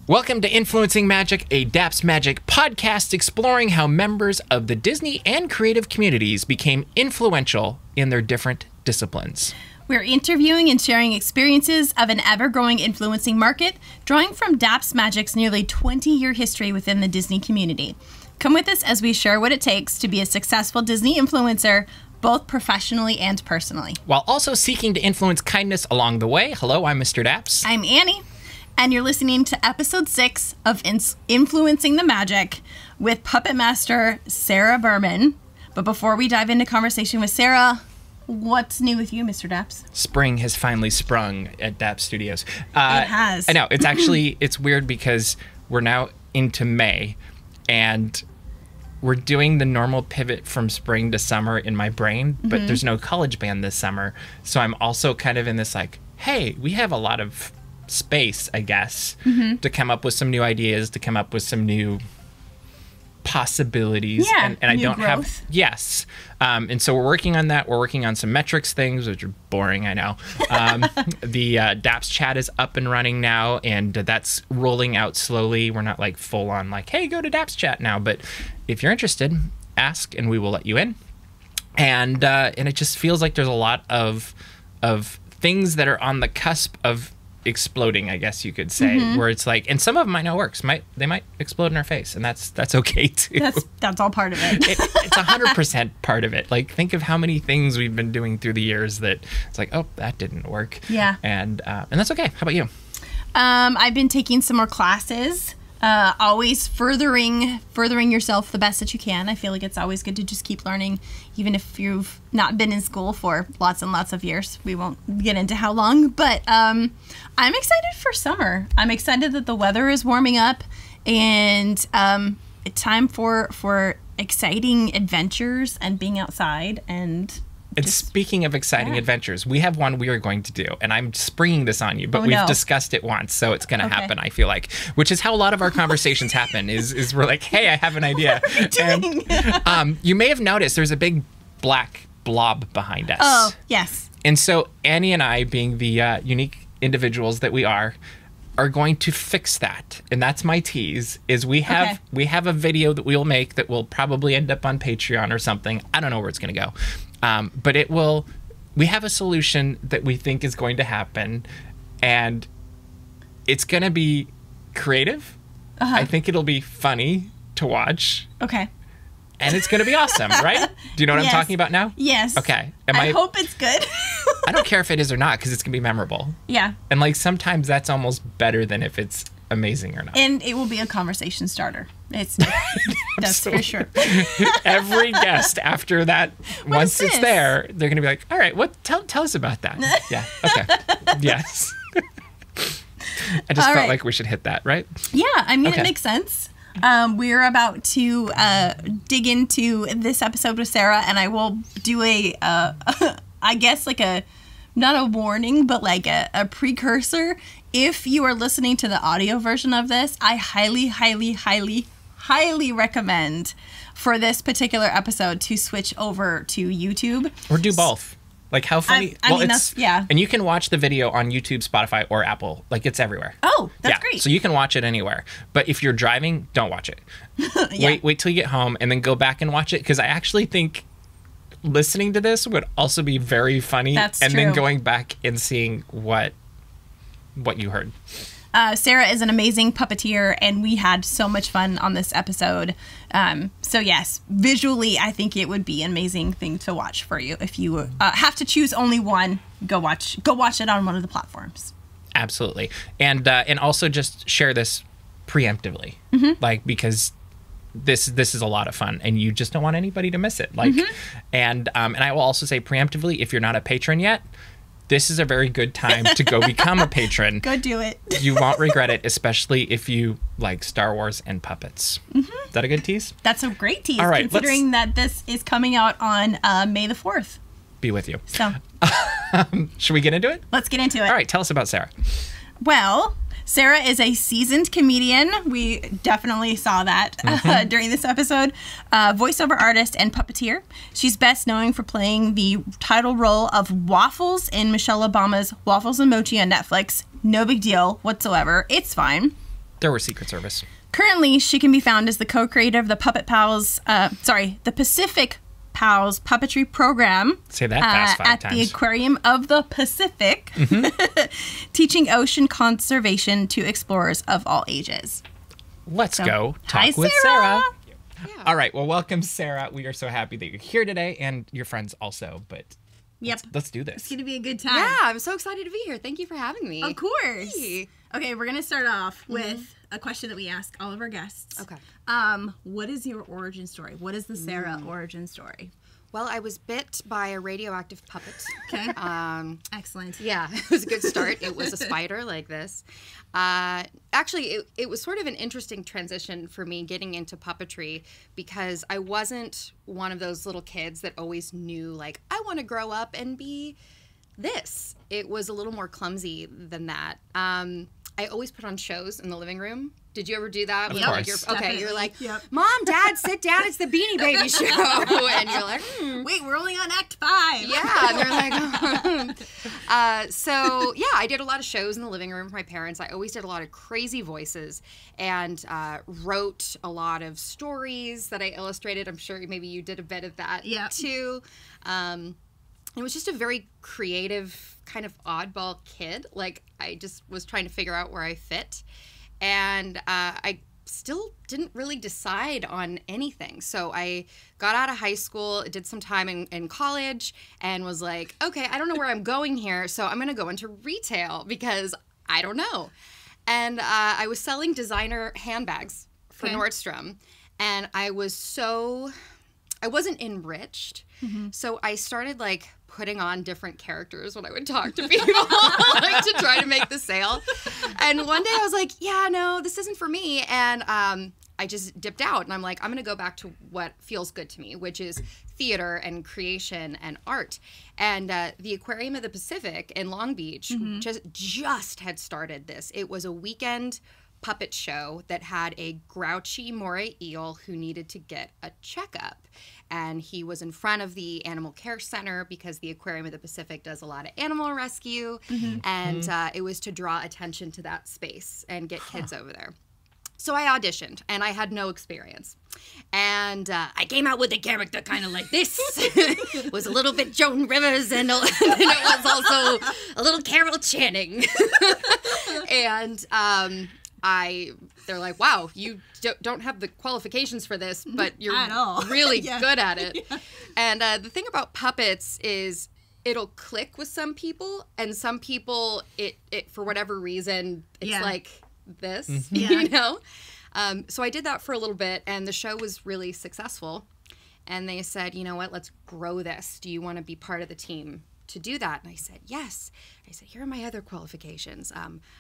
Welcome to Influencing Magic, a Daps Magic podcast exploring how members of the Disney and creative communities became influential in their different disciplines. We're interviewing and sharing experiences of an ever-growing influencing market, drawing from Daps Magic's nearly 20-year history within the Disney community. Come with us as we share what it takes to be a successful Disney influencer, both professionally and personally. While also seeking to influence kindness along the way. Hello, I'm Mr. Daps. I'm Annie. And you're listening to episode 6 of Influencing the Magic with Puppet Master Sarah Berman. But before we dive into conversation with Sarah, what's new with you, Mr. Daps? Spring has finally sprung at Daps Studios. It has. I know. It's actually, it's weird because we're now into May and we're doing the normal pivot from spring to summer in my brain, but there's no college band this summer. So I'm also kind of in this like, hey, we have a lot of space, I guess, to come up with some new ideas, to come up with some new possibilities. Yeah, and I new don't growth. have, yes. And so we're working on that. We're working on some metrics things, which are boring, I know. The Daps chat is up and running now, and that's rolling out slowly. We're not like full on like, hey, go to Daps chat now. But if you're interested, ask and we will let you in. And it just feels like there's a lot of things that are on the cusp of exploding, I guess you could say, where it's like, and some of them might not work. They might explode in our face, and that's okay too. That's all part of it. It's 100% part of it. Like, think of how many things we've been doing through the years that it's like, oh, that didn't work. Yeah. And that's okay. How about you? I've been taking some more classes. Always furthering yourself the best that you can. I feel like it's always good to just keep learning, even if you've not been in school for lots and lots of years. We won't get into how long, but I'm excited for summer. I'm excited that the weather is warming up, and it's time for exciting adventures and being outside. And speaking of exciting adventures, we have one we are going to do, and I'm springing this on you, but we've discussed it once, so it's going to happen, I feel like, which is how a lot of our conversations happen, is we're like, hey, I have an idea. And you may have noticed there's a big black blob behind us. Oh, yes. And so Annie and I, being the unique individuals that we are going to fix that. And that's my tease, is we have a video that we'll make that will probably end up on Patreon or something. I don't know where it's going to go. But we have a solution that we think is going to happen, and it's going to be creative. I think it'll be funny to watch. Okay. And it's going to be awesome, right? Do you know what I'm talking about now? Yes. Okay. I hope it's good. I don't care if it is or not, because it's going to be memorable. Yeah. And like sometimes that's almost better than if it's amazing or not. And it will be a conversation starter. That's for sure. Every guest after that, once it's there, they're going to be like, all right, tell us about that. Yeah. Okay. Yes. I just felt like we should hit that, right? Yeah. I mean, it makes sense. We're about to dig into this episode with Sarah, and I will do I guess like not a warning, but like a precursor. If you are listening to the audio version of this, I highly, highly, highly, highly recommend for this particular episode to switch over to YouTube. Or do both. Like, how funny. And you can watch the video on YouTube, Spotify, or Apple. Like, it's everywhere. Oh, that's great. So you can watch it anywhere. But if you're driving, don't watch it. Wait till you get home and then go back and watch it. Because I actually think listening to this would also be very funny. That's true. And then going back and seeing what you heard. Sarah is an amazing puppeteer, and we had so much fun on this episode. So yes, visually, I think it would be an amazing thing to watch for you. If you have to choose only one, go watch it on one of the platforms. Absolutely. And also just share this preemptively, like, because this is a lot of fun, and you just don't want anybody to miss it. Like, and I will also say preemptively, if you're not a patron yet, this is a very good time to go become a patron. Go do it. You won't regret it, especially if you like Star Wars and puppets. Is that a good tease? That's a great tease, all right, considering that this is coming out on May the 4th. Be with you. So, should we get into it? Let's get into it. All right, tell us about Sarah. Well, Sarah is a seasoned comedian. We definitely saw that during this episode. Voiceover artist and puppeteer. She's best known for playing the title role of Waffles in Michelle Obama's Waffles Mochi on Netflix. No big deal whatsoever. It's fine. There were Secret Service. Currently, she can be found as the co-creator of the the Pacific Pals Puppetry program. Say that fast 5 at times. the Aquarium of the Pacific, teaching ocean conservation to explorers of all ages. Let's go talk hi, with Sarah. Yeah. All right. Well, welcome, Sarah. We are so happy that you're here today, and your friends also. But let's do this. It's going to be a good time. Yeah, I'm so excited to be here. Thank you for having me. Of course. Hey. Okay, we're going to start off with a question that we ask all of our guests. Okay. What is your origin story? What is the Sarah origin story? Well, I was bit by a radioactive puppet. Okay. Excellent. Yeah, it was a good start. It was a spider like this. Actually, it was sort of an interesting transition for me getting into puppetry because I wasn't one of those little kids that always knew, like, I want to grow up and be this. It was a little more clumsy than that. I always put on shows in the living room. Did you ever do that? Of When, like, course. you're like, Mom, Dad, sit down. It's the Beanie Baby show. And you're like, Wait, we're only on Act 5. yeah. And they're like, so, yeah, I did a lot of shows in the living room with my parents. I always did a lot of crazy voices and wrote a lot of stories that I illustrated. I'm sure maybe you did a bit of that too. It was just a very creative, kind of oddball kid. Like, I just was trying to figure out where I fit. And I still didn't really decide on anything. So I got out of high school, did some time in college, and was like, okay, I don't know where I'm going here, so I'm going to go into retail because I don't know. And I was selling designer handbags for Nordstrom. And I wasn't enriched. So I started, like, putting on different characters when I would talk to people, like, to try to make the sale. And one day I was like, yeah, no, this isn't for me. And I just dipped out, and I'm like, I'm going to go back to what feels good to me, which is theater and creation and art. And the Aquarium of the Pacific in Long Beach just had started this. It was a weekend puppet show that had a grouchy moray eel who needed to get a checkup. And he was in front of the animal care center because the Aquarium of the Pacific does a lot of animal rescue. And it was to draw attention to that space and get kids over there. So I auditioned, and I had no experience. And I came out with a character kind of like this. It was a little bit Joan Rivers, and it was also a little Carol Channing. And they're like, wow, you don't have the qualifications for this, but you're really good at it. And the thing about puppets is it'll click with some people, and some people, it for whatever reason, it's like this, you know? So I did that for a little bit, and the show was really successful. And they said, you know what, let's grow this. Do you want to be part of the team to do that? And I said, yes. I said, here are my other qualifications.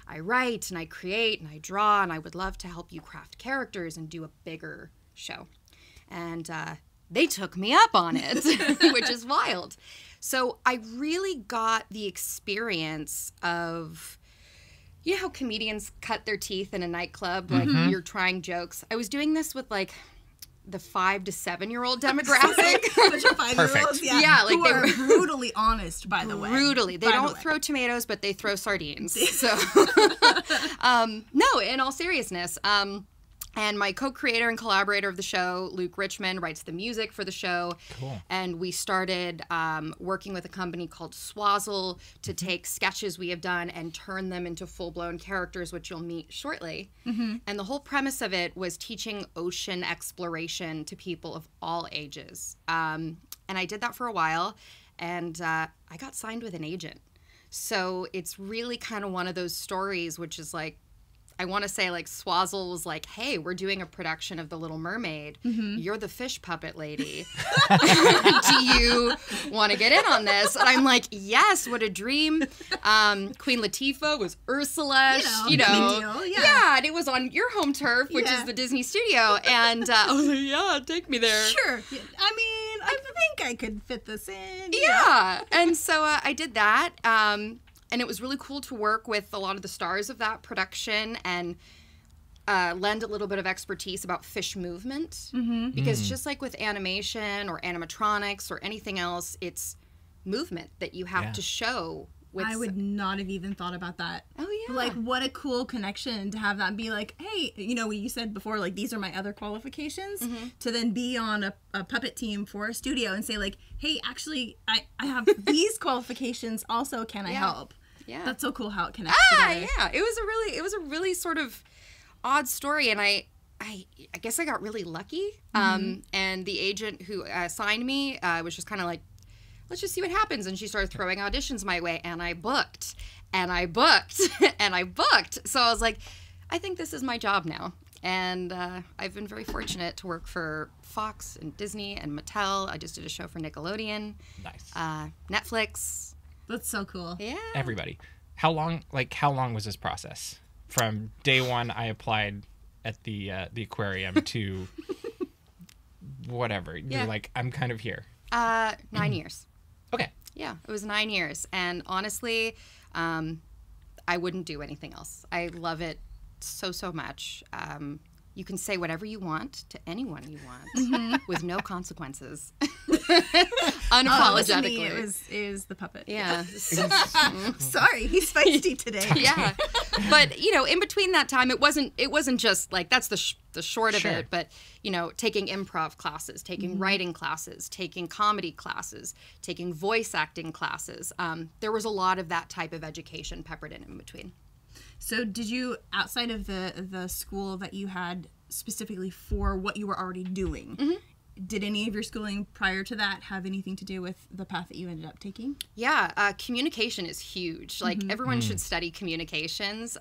I write and I create and I draw, and I would love to help you craft characters and do a bigger show. And they took me up on it, which is wild. So I really got the experience of, you know how comedians cut their teeth in a nightclub, like you're trying jokes. I was doing this with, like, the 5 to 7-year-old demographic. Bunch of 5-year-olds, yeah, like, they were brutally honest, by the way. Brutally. They don't throw tomatoes, but they throw sardines. So, no, in all seriousness. And my co-creator and collaborator of the show, Luke Richmond, writes the music for the show. Cool. And we started working with a company called Swazzle to take sketches we have done and turn them into full-blown characters, which you'll meet shortly. And the whole premise of it was teaching ocean exploration to people of all ages. And I did that for a while, and I got signed with an agent. So it's really kind of one of those stories, which is like, I want to say, like, Swazzle was like, hey, we're doing a production of The Little Mermaid. You're the fish puppet lady. Do you want to get in on this? And I'm like, yes, what a dream. Queen Latifah was Ursula. You know. Big deal, yeah, and it was on your home turf, which is the Disney studio. And I was like, yeah, take me there. Sure. I mean, I think I could fit this in. Yeah. And so I did that. And it was really cool to work with a lot of the stars of that production and lend a little bit of expertise about fish movement. Because just like with animation or animatronics or anything else, it's movement that you have to show I would not have even thought about that. Oh, yeah. Like, what a cool connection to have that be like, hey, you know, you said before, like, these are my other qualifications, to then be on a puppet team for a studio and say, like, hey, actually, I have these qualifications also, can I help? Yeah. That's so cool how it connects together. Yeah. It was a really sort of odd story, and I guess I got really lucky. And the agent who signed me was just kind of like, let's just see what happens. And she started throwing auditions my way, and I booked, and I booked, and I booked. So I was like, I think this is my job now. And I've been very fortunate to work for Fox and Disney and Mattel. I just did a show for Nickelodeon. Nice. Netflix. That's so cool. Yeah. Everybody. How long was this process? From day one, I applied at the Aquarium to whatever. You're like, I'm kind of here. 9 years. Okay. Yeah, it was 9 years. And honestly, I wouldn't do anything else. I love it so, so much. You can say whatever you want to anyone you want with no consequences. Unapologetically. Me, it was the puppet. Yeah. Sorry, he's feisty today. Yeah. But, you know, in between that time, it wasn't just like, that's the short of it, but, you know, taking improv classes, taking writing classes, taking comedy classes, taking voice acting classes. There was a lot of that type of education peppered in between. So did you, outside of the school that you had specifically for what you were already doing, did any of your schooling prior to that have anything to do with the path that you ended up taking? Yeah, communication is huge. Like, everyone should study communications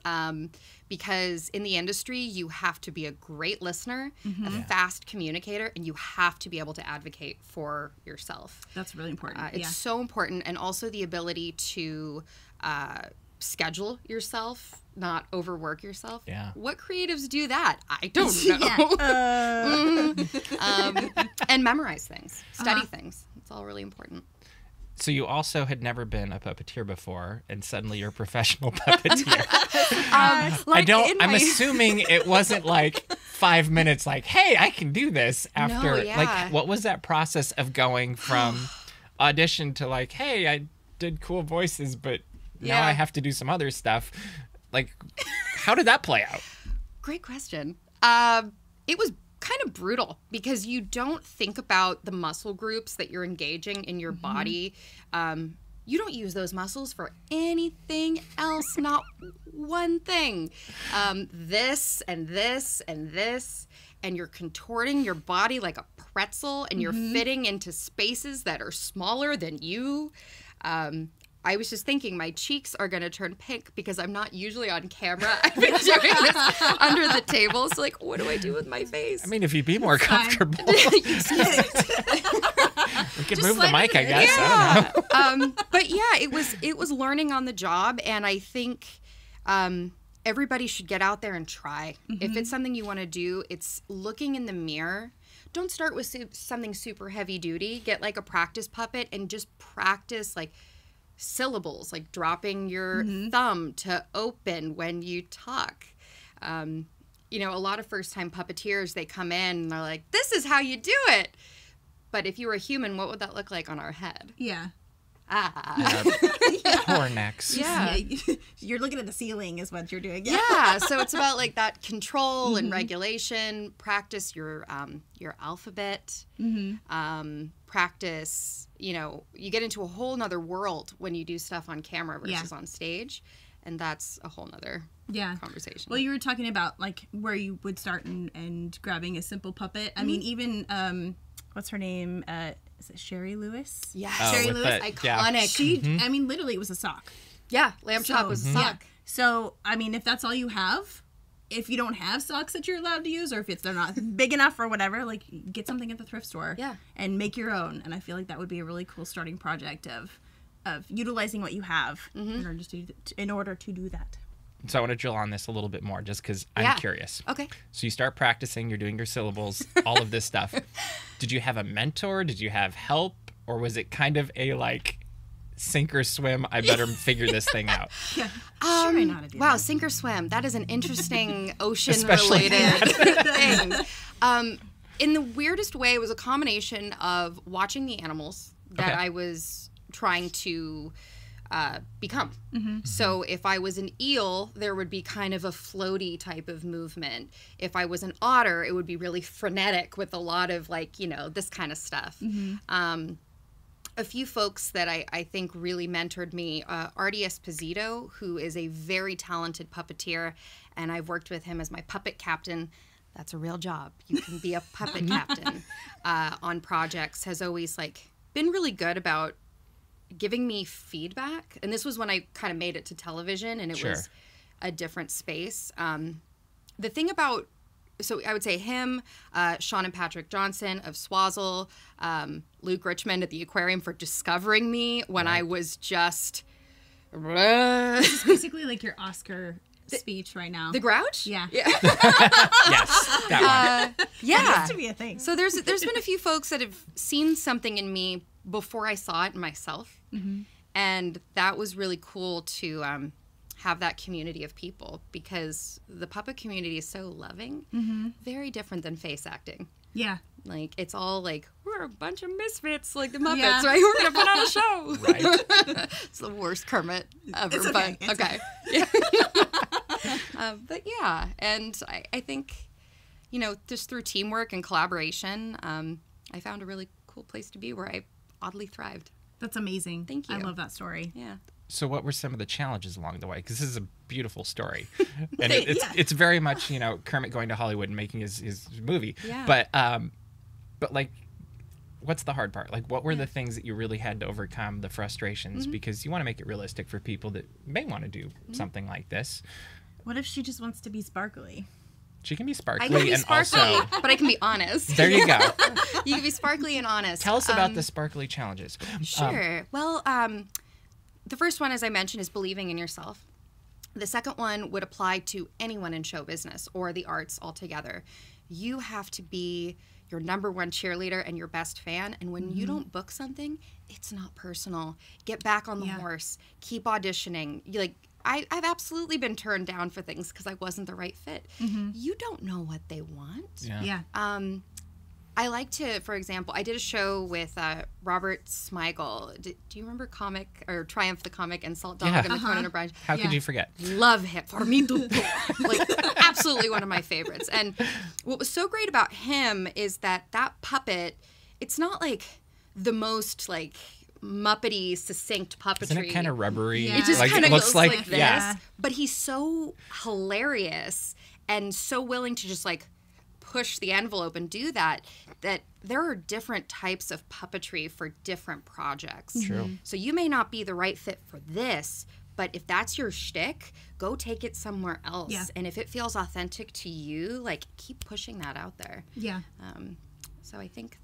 because in the industry, you have to be a great listener, a fast communicator, and you have to be able to advocate for yourself. That's really important. It's so important. And also the ability to schedule yourself, not overwork yourself. Yeah. What creatives do that? I don't know. And memorize things, study things. It's all really important. So you also had never been a puppeteer before, and suddenly you're a professional puppeteer. I'm assuming it wasn't like 5 minutes like, hey, I can do this after. No, yeah. Like, what was that process of going from audition to like, hey, I did cool voices, but now I have to do some other stuff. Like, how did that play out? Great question. It was kind of brutal because you don't think about the muscle groups that you're engaging in your body. You don't use those muscles for anything else, not one thing. This and this and this, and you're contorting your body like a pretzel, and you're fitting into spaces that are smaller than you. I was just thinking my cheeks are going to turn pink because I'm not usually on camera. I've been doing this under the table. So, like, what do I do with my face? I mean, if you'd be more comfortable. We could move the mic, I guess. Yeah. I don't know. But yeah, it was learning on the job. And I think everybody should get out there and try. If it's something you want to do, it's looking in the mirror. Don't start with something super heavy duty. Get like a practice puppet and just practice like syllables, like dropping your thumb to open when you talk. You know, a lot of first-time puppeteers, they come in and they're like, this is how you do it. But if you were a human, what would that look like on our head? Yeah. Poor necks. Yeah. You're looking at the ceiling is what you're doing. Yeah. So it's about like that control and regulation. Practice your alphabet. Practice, you know, you get into a whole nother world when you do stuff on camera versus on stage. And that's a whole nother conversation. Well, you were talking about like where you would start and grabbing a simple puppet. I mean, even, what's her name? Is it Sherry Lewis? Yeah. Sherry Lewis. Iconic. She, I mean, literally it was a sock. Yeah. Lamb chop was a sock. Yeah. So, I mean, if that's all you have, if you don't have socks that you're allowed to use, or if they're not big enough or whatever, like get something at the thrift store and make your own. And I feel like that would be a really cool starting project of utilizing what you have in order to do that. So I want to drill on this a little bit more just because I'm curious. Okay. So you start practicing, you're doing your syllables, all of this stuff. Did you have a mentor? Did you have help? Or was it kind of a like sink or swim, I better figure this thing out? Sure, I know how to do wow, that. sink or swim. That is an interesting ocean-related thing. In the weirdest way, it was a combination of watching the animals that I was trying to become. So if I was an eel, there would be kind of a floaty type of movement. If I was an otter, it would be really frenetic with a lot of like, you know, this kind of stuff. A few folks that I think really mentored me, Artie Esposito, who is a very talented puppeteer, and I've worked with him as my puppet captain. That's a real job. You can be a puppet captain on projects, has always like been really good about giving me feedback. And this was when I kind of made it to television, and it was a different space. The thing about, so I would say him, Sean and Patrick Johnson of Swazzle, Luke Richmond at the Aquarium for discovering me when I was just... It's basically like your Oscar speech right now. The Grouch? Yeah. Yes, that one. Yeah. That used to be a thing. So there's been a few folks that have seen something in me before I saw it in myself. And that was really cool to have that community of people, because the puppet community is so loving, very different than face acting. Yeah. Like, it's all like, we're a bunch of misfits, like the Muppets, right? We're going to put on a show. Right. It's the worst Kermit ever, It's okay. but okay. But yeah, and I think, you know, just through teamwork and collaboration, I found a really cool place to be where I oddly thrived. That's amazing. Thank you. I love that story. Yeah. So what were some of the challenges along the way? Because this is a beautiful story. And it's very much, you know, Kermit going to Hollywood and making his movie. Yeah. But like, what's the hard part? Like, what were the things that you really had to overcome, the frustrations? Because you want to make it realistic for people that may want to do something like this. What if she just wants to be sparkly? She can be sparkly I can be and sparkly, also... but I can be honest. There you go. You can be sparkly and honest. Tell us about the sparkly challenges. Sure. Well, the first one, as I mentioned, is believing in yourself. The second one would apply to anyone in show business or the arts altogether. You have to be your number one cheerleader and your best fan. And when you don't book something, it's not personal. Get back on the horse. Keep auditioning. I've absolutely been turned down for things because I wasn't the right fit. You don't know what they want. Yeah. I like to, for example, I did a show with Robert Smigel. Do you remember Triumph the Comic and Salt Dog and the Conan O'Brien? How could you forget? Love him. For me too. Like, absolutely one of my favorites. And what was so great about him is that puppet, it's not like the most like Muppety succinct puppetry. Isn't it kind of rubbery? It just like, kind of looks goes like this. Yeah. But he's so hilarious and so willing to just like push the envelope and do that there are different types of puppetry for different projects. True. So you may not be the right fit for this, but if that's your shtick, go take it somewhere else. Yeah. And if it feels authentic to you, like, keep pushing that out there. Yeah. So I think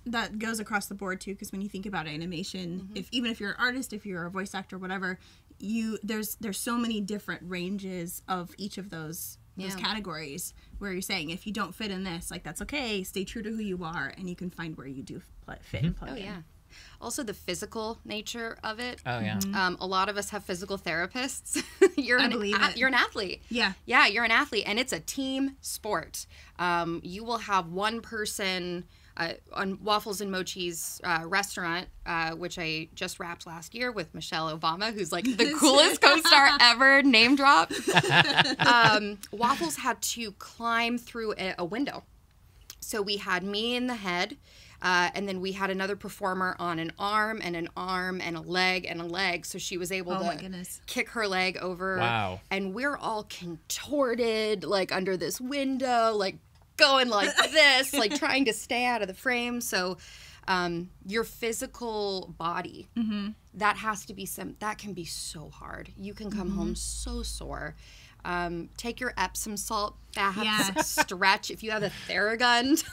that goes across the board too, because when you think about animation, even if you're an artist, if you're a voice actor, whatever, there's so many different ranges of each of those categories where you're saying, if you don't fit in this, like, that's okay, stay true to who you are, and you can find where you do fit and plug in. yeah. Also, the physical nature of it. Oh, yeah. A lot of us have physical therapists. I believe it. You're an athlete. Yeah. Yeah, you're an athlete, and it's a team sport. You will have one person on Waffles and Mochi's restaurant, which I just wrapped last year with Michelle Obama, who's like the coolest co-star ever, name drop. Waffles had to climb through a window. So we had me in the head, and then we had another performer on an arm and a leg. So she was able to kick her leg over. Wow. And we're all contorted, like, under this window, like, going like this, like, trying to stay out of the frame. So your physical body, that has to be that can be so hard. You can come home so sore. Take your Epsom salt baths, stretch. If you have a Theragun,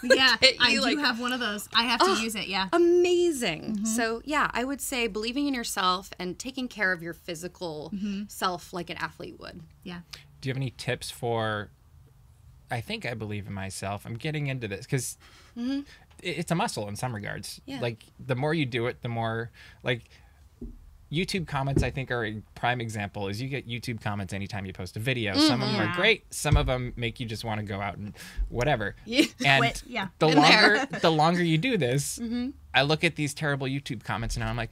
I do have one of those. I have to use it. Yeah, amazing. So yeah, I would say believing in yourself and taking care of your physical self like an athlete would. Yeah. Do you have any tips for? I think I believe in myself. I'm getting into this because it's a muscle in some regards. Yeah. Like, the more you do it, the more, like, YouTube comments, I think, are a prime example. Is you get YouTube comments anytime you post a video. Some of them are great. Some of them make you just want to go out and whatever. And the longer you do this, I look at these terrible YouTube comments and I'm like,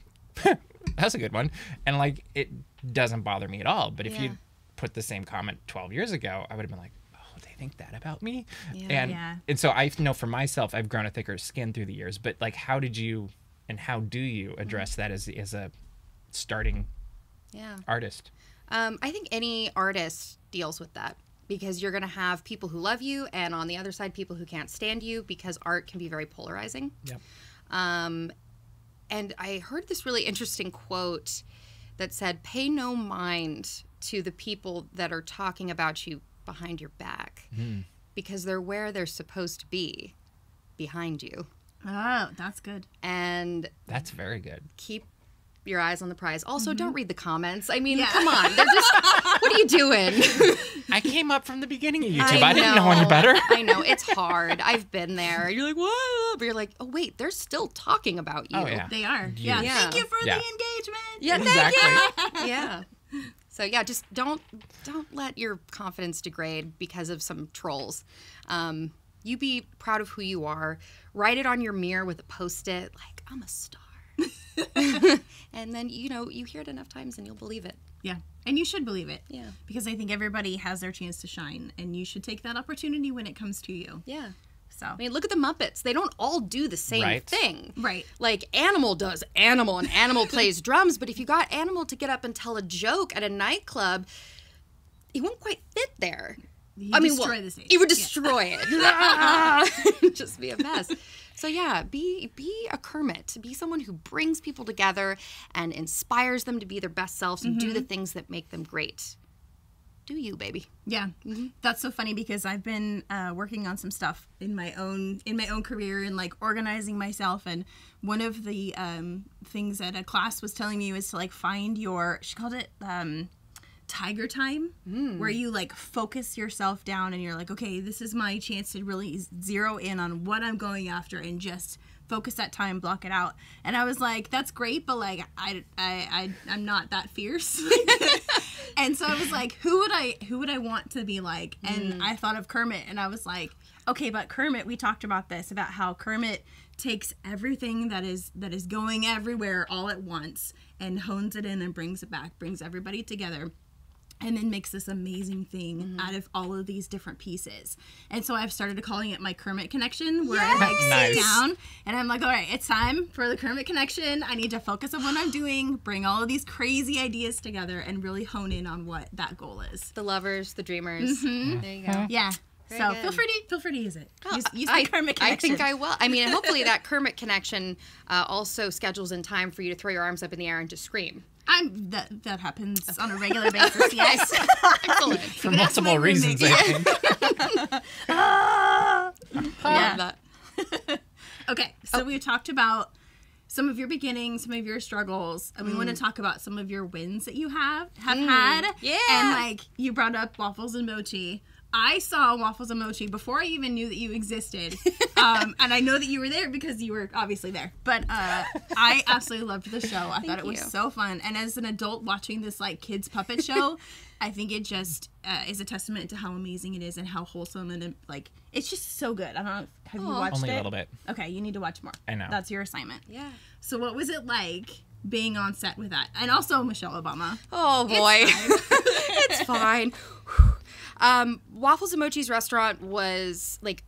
that's a good one. And like, it doesn't bother me at all. But if Yeah. you put the same comment 12 years ago, I would have been like, oh, they think that about me? Yeah. And so I know for myself, I've grown a thicker skin through the years. But like, how do you address that as a starting artist? I think any artist deals with that, because you're going to have people who love you, and on the other side, people who can't stand you, because art can be very polarizing. Yep. And I heard this really interesting quote that said, pay no mind to the people that are talking about you behind your back, because they're where they're supposed to be, behind you. Oh, that's good. And That's very good. keep your eyes on the prize. Also, don't read the comments. I mean, come on. They're just, what are you doing? I came up from the beginning of YouTube. I didn't know any better. I know. It's hard. I've been there. You're like, what? But you're like, oh, wait, they're still talking about you. Oh, yeah. They are. Yeah. Yeah. Thank you for Yeah. the engagement. Yeah, Exactly. yeah. So yeah, just don't let your confidence degrade because of some trolls. You be proud of who you are. Write it on your mirror with a Post-it, like, I'm a star. And then, you hear it enough times and you'll believe it. Yeah. And you should believe it. Yeah. Because I think everybody has their chance to shine, and you should take that opportunity when it comes to you. Yeah. So. I mean, look at the Muppets. They don't all do the same Right. thing. Right. Like, Animal does Animal, and Animal plays drums, but if you got Animal to get up and tell a joke at a nightclub, he won't quite fit there. Destroy the stage. He would destroy it. It'd just be a mess. So yeah, be a Kermit. Be someone who brings people together and inspires them to be their best selves and do the things that make them great. Do you, baby? Yeah, that's so funny, because I've been working on some stuff in my own career and like organizing myself. And one of the things that a class was telling me was to like find your, she called it tiger time, where you like focus yourself down and you're like, okay, this is my chance to really zero in on what I'm going after and just focus that time, block it out. And I was like, that's great, but like I'm not that fierce. And so I was like, who would I want to be like? And I thought of Kermit, and I was like, okay, but Kermit, we talked about this, about how Kermit takes everything that is going everywhere all at once and hones it in and brings it back, brings everybody together, and then makes this amazing thing out of all of these different pieces. And so I've started calling it my Kermit connection, where I like Nice. sit down and I'm like, all right, it's time for the Kermit connection. I need to focus on what I'm doing, bring all of these crazy ideas together, and really hone in on what that goal is. The lovers, the dreamers. There you go. Yeah. Very So good. feel free to use it. Use the I Kermit connection. think I will. I mean, and hopefully that Kermit connection also schedules in time for you to throw your arms up in the air and just scream. That happens on a regular basis. Yes. Excellent. For multiple reasons, I think. Love that. Okay, so we talked about some of your beginnings, some of your struggles, and we want to talk about some of your wins that you have had. Yeah. And like you brought up Waffles and Mochi. I saw Waffles and Mochi before I even knew that you existed. And I know that you were there because you were obviously there. But I absolutely loved the show. I thought it was you. so fun. And as an adult watching this like kids puppet show, I think it just is a testament to how amazing it is and how wholesome and like it's just so good. I don't know. Have you watched Only it? a little bit. Okay, you need to watch more. I know. That's your assignment. Yeah. So what was it like being on set with that? And also Michelle Obama. Oh boy. It's fine. Waffles and Mochi's restaurant was like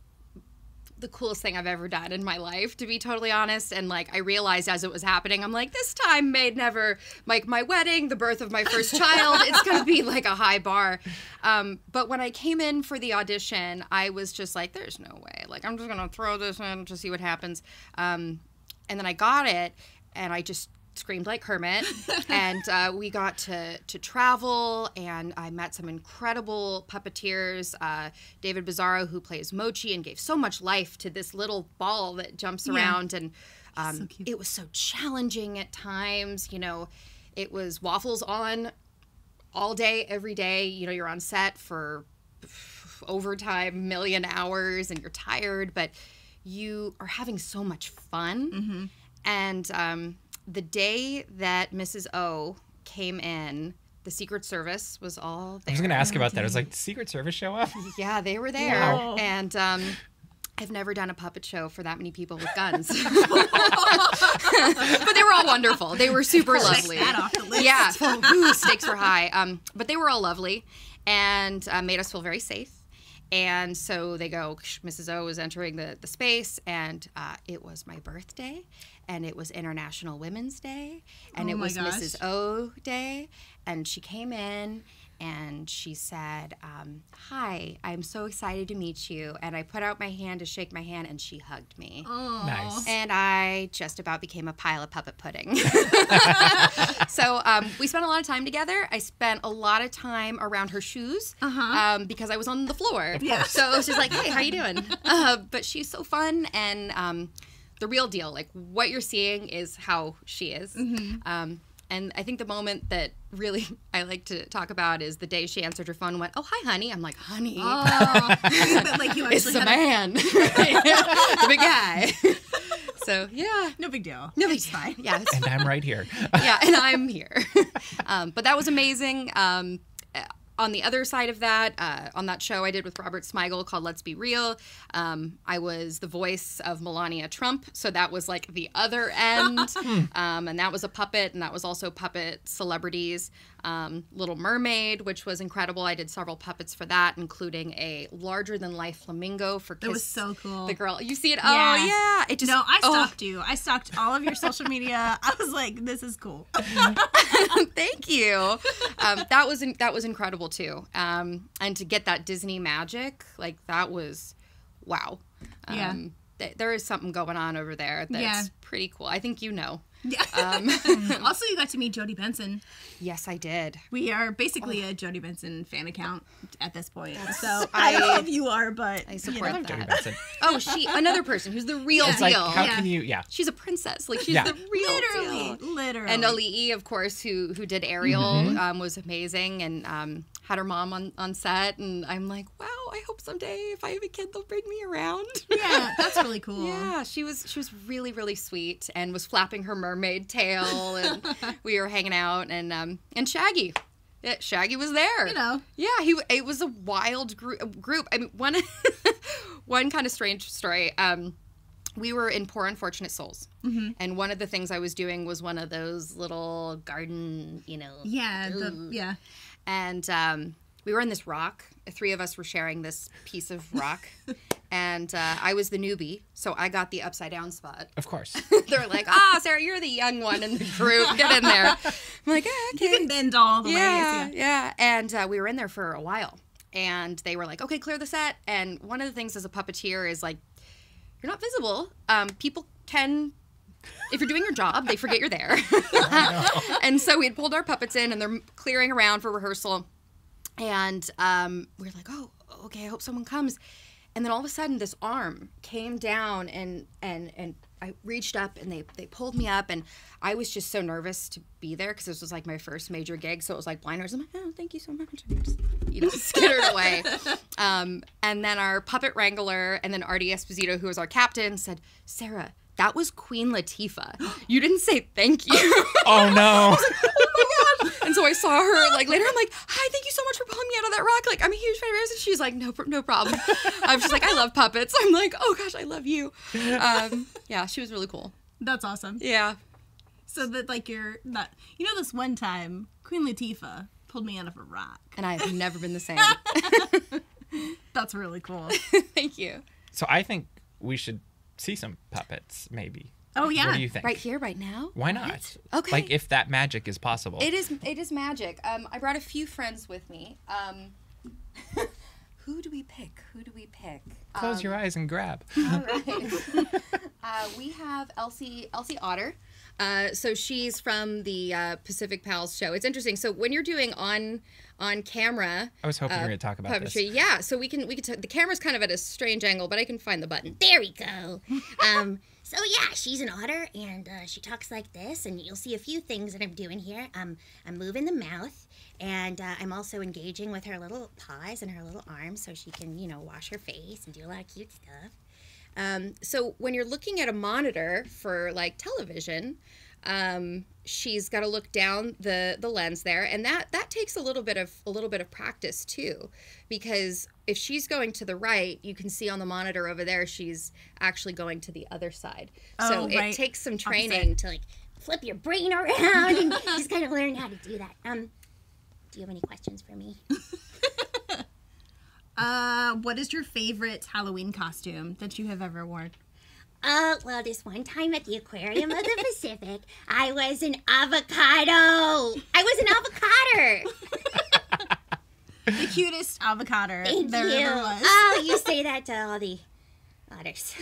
the coolest thing I've ever done in my life, to be totally honest. And like I realized as it was happening, I'm like, this time may never, like my wedding, the birth of my first child, it's gonna be like a high bar. But when I came in for the audition, I was just like, there's no way. Like I'm just gonna throw this in to see what happens. And then I got it, and I just screamed like Kermit, and we got to travel, and I met some incredible puppeteers. David Bizzaro, who plays Mochi and gave so much life to this little ball that jumps around, and So cute. it was so challenging at times. You know, it was Waffles on all day, every day. You know, you're on set for overtime, million hours, and you're tired, but you are having so much fun. And the day that Mrs. O came in, the Secret Service was all there. I was going to ask about that. I was like, did Secret Service show up? Yeah, they were there. Wow. And I've never done a puppet show for that many people with guns. But they were all wonderful. They were super lovely. Check that off the list. Yeah, stakes were high. But they were all lovely and made us feel very safe. And so they go, Mrs. O is entering the space, and it was my birthday, and it was International Women's Day, and it was Mrs. O Day, and she came in, and she said, hi, I'm so excited to meet you. And I put out my hand to shake my hand, and she hugged me. Oh. Nice. And I just about became a pile of puppet pudding. So we spent a lot of time together. I spent a lot of time around her shoes because I was on the floor. Yeah. So it was just like, hey, how you doing? But she's so fun, and the real deal, like what you're seeing is how she is. And I think the moment that really I like to talk about is the day she answered her phone and went, oh, hi, honey. I'm like, honey. Oh. But like you It's actually the had man. The big guy. So, yeah. No big deal. No big It's fine. Yeah. And I'm right here. Yeah, and I'm here. But that was amazing. On the other side of that, on that show I did with Robert Smigel called Let's Be Real, I was the voice of Melania Trump. So that was like the other end. And that was a puppet, and that was also puppet celebrities. Little Mermaid, which was incredible. I did several puppets for that, including a larger-than-life flamingo for Kiss. It was so cool. The girl. You see it? Yeah. Oh, yeah. It just, No, I stalked you. I stalked all of your social media. I was like, this is cool. Thank you. That was incredible too. And to get that Disney magic, like that was, wow. Yeah. There is something going on over there that's pretty cool. I think you know. Yeah. Also, you got to meet Jodie Benson. Yes, I did. We are basically a Jodie Benson fan account at this point. So I don't know if you are, but I support Jodie that. Benson. Oh, another person who's the real It's deal. like, how can you, She's a princess. Like she's Yeah. the real deal. Literally. And Ali'i, of course, who did Ariel, was amazing, and had her mom on set. And I'm like, wow, I hope someday if I have a kid, they'll bring me around. Yeah, that's really cool. Yeah, she was really, really sweet, and was flapping her mermaid tail, and we were hanging out, and Shaggy. Yeah, Shaggy was there. You know. Yeah, it was a wild group. I mean, one kind of strange story. We were in Poor Unfortunate Souls, and one of the things I was doing was one of those little garden, Yeah, and we were in this rock. The three of us were sharing this piece of rock, and I was the newbie, so I got the upside down spot. Of course. They're like, Sarah, you're the young one in the group. Get in there. I'm like, okay. You can bend all the ways. Yeah. And we were in there for a while, and they were like, okay, clear the set. And one of the things as a puppeteer is like, you're not visible. People can, if you're doing your job, they forget you're there. And so we had pulled our puppets in, and they're clearing around for rehearsal. And we were like, oh, okay, I hope someone comes. And then all of a sudden, this arm came down, and I reached up, and they pulled me up, and I was just so nervous to be there because this was like my first major gig, so it was like blinders. I'm like, oh, thank you so much. And just, skittered away. And then our puppet wrangler, and then Artie Esposito, who was our captain, said, Sarah, that was Queen Latifah. You didn't say thank you. Oh, no. And so I saw her like later. I'm like, hi, thank you so much for pulling me out of that rock. Like, I'm a huge fan of yours. And she's like, no problem. I'm just like, I love puppets. I'm like, oh gosh, I love you. Yeah, she was really cool. That's awesome. Yeah. So that like you're not, this one time Queen Latifah pulled me out of a rock. And I've never been the same. That's really cool. Thank you. So I think we should see some puppets, maybe. Oh yeah. What do you think? Right here, right now? Why not? Okay. Like, if that magic is possible. It is magic. I brought a few friends with me. Who do we pick? Close your eyes and grab. All right. We have Elsie Otter. So she's from the Pacific Pals show. It's interesting. So when you're doing on camera, I was hoping you were going to talk about puppetry, this. yeah. So we can the camera's kind of at a strange angle, but I can find the button. There we go. So yeah, she's an otter, and she talks like this, and you'll see a few things that I'm doing here. I'm moving the mouth, and I'm also engaging with her little paws and her little arms so she can, wash her face and do a lot of cute stuff. So when you're looking at a monitor for like television, She's got to look down the lens there, and that takes a little bit of practice too, because if she's going to the right, you can see on the monitor over there she's actually going to the other side. So it takes some training to like flip your brain around and just kind of learn how to do that. Do you have any questions for me? What is your favorite Halloween costume that you have ever worn? Well, this one time at the Aquarium of the Pacific, I was an avocado. I was an avocado. The cutest avocado Thank there you. ever was. Oh, you say that to all the otters.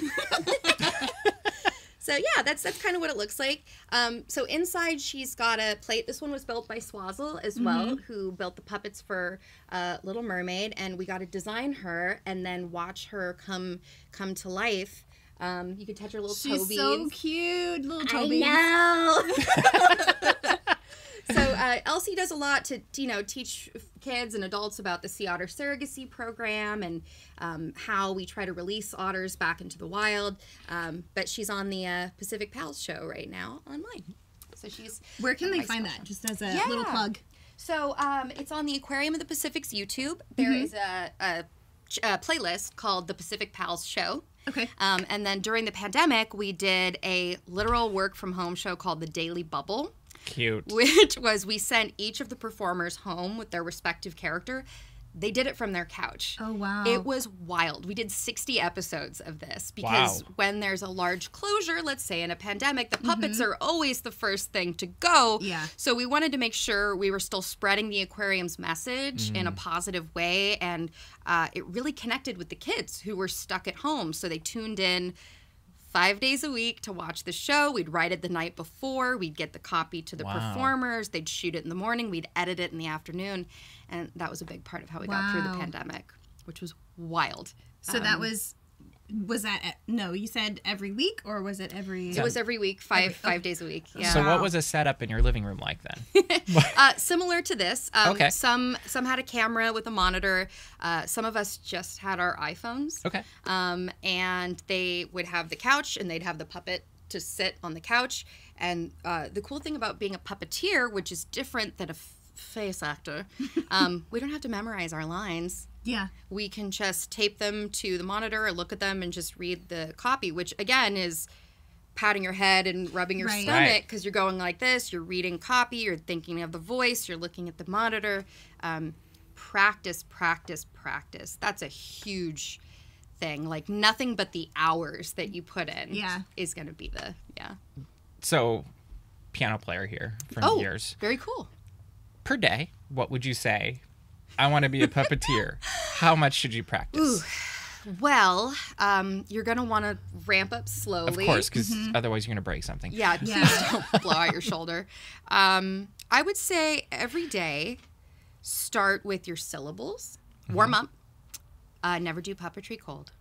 So yeah, that's kind of what it looks like. So inside she's got a plate. This one was built by Swazzle as well, who built the puppets for Little Mermaid, and we got to design her and then watch her come to life. You can touch her little toe beads. She's so cute, little toe beads. I know. So Elsie does a lot to teach kids and adults about the Sea Otter surrogacy program and how we try to release otters back into the wild. But she's on the Pacific Pals show right now online. So she's Where can they find that? Just as a little plug. So it's on the Aquarium of the Pacific's YouTube. There is a playlist called the Pacific Pals Show. Okay. And then during the pandemic, we did a literal work from home show called The Daily Bubble. Cute. Which was we sent each of the performers home with their respective character. They did it from their couch. Oh, wow. It was wild. We did 60 episodes of this because when there's a large closure, let's say in a pandemic, the puppets are always the first thing to go. Yeah. So we wanted to make sure we were still spreading the aquarium's message in a positive way. And it really connected with the kids who were stuck at home. So they tuned in 5 days a week to watch the show. We'd write it the night before. We'd get the copy to the performers. They'd shoot it in the morning. We'd edit it in the afternoon. And that was a big part of how we got through the pandemic, which was wild. So that was that, no, you said every week, or was it every? It was every week, five days a week. Yeah. So what was a setup in your living room like then? Similar to this. Okay. Some had a camera with a monitor. Some of us just had our iPhones. Okay. And they would have the couch, and they'd have the puppet to sit on the couch. And the cool thing about being a puppeteer, which is different than a face actor, we don't have to memorize our lines. Yeah. We can just tape them to the monitor or look at them and just read the copy, which again is patting your head and rubbing your stomach because you're going like this, you're reading copy, you're thinking of the voice, you're looking at the monitor. Practice. That's a huge thing. Like nothing but the hours that you put in is going to be So piano player here from years. Very cool. Per day, what would you say? I want to be a puppeteer. How much should you practice? Ooh. Well, you're going to want to ramp up slowly. Of course, because otherwise you're going to break something. Yeah, please don't blow out your shoulder. I would say every day, start with your syllables. Warm up. Never do puppetry cold.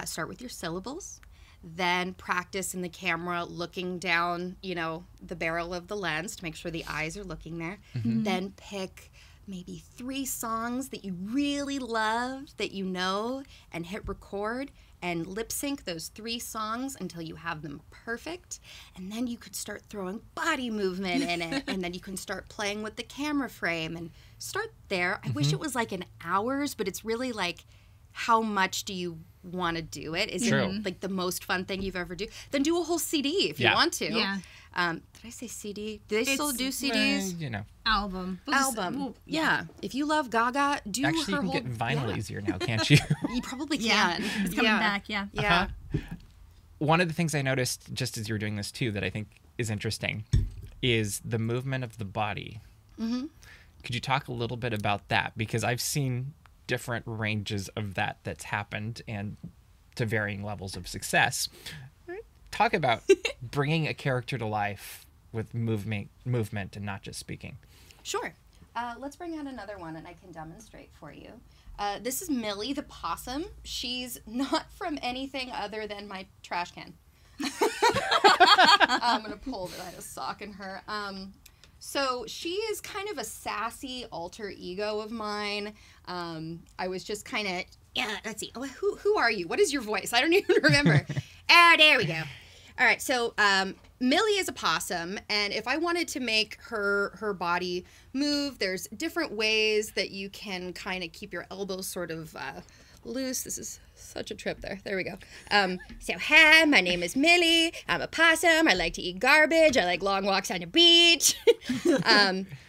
Start with your syllables. Then practice in the camera looking down, the barrel of the lens to make sure the eyes are looking there. Then pick maybe 3 songs that you really loved that you know and hit record and lip sync those 3 songs until you have them perfect. And then you could start throwing body movement in it. And then you can start playing with the camera frame and start there. I wish it was like in hours, but it's really like, how much do you want to do it? Is it like the most fun thing you've ever do? Then do a whole CD if you want to. Yeah. Did I say CD? Do they still do CDs? Album. Yeah. If you love Gaga, do Actually, her you whole... can get vinyl easier now, can't you? You probably can. It's coming back, Yeah. One of the things I noticed just as you were doing this too that I think is interesting is the movement of the body. Could you talk a little bit about that? Because I've seen different ranges of that's happened and to varying levels of success. Talk about bringing a character to life with movement and not just speaking. Sure. Let's bring out another one and I can demonstrate for you. This is Millie the possum. She's not from anything other than my trash can. I'm going to pull that I had a sock in her. So she is kind of a sassy alter ego of mine. I was just kind of, let's see. Oh, who are you? What is your voice? I don't even remember. There we go. All right, so Millie is a possum, and if I wanted to make her body move, there's different ways that you can kind of keep your elbows sort of loose. This is such a trip there. There we go. So, hi, my name is Millie. I'm a possum. I like to eat garbage. I like long walks on the beach.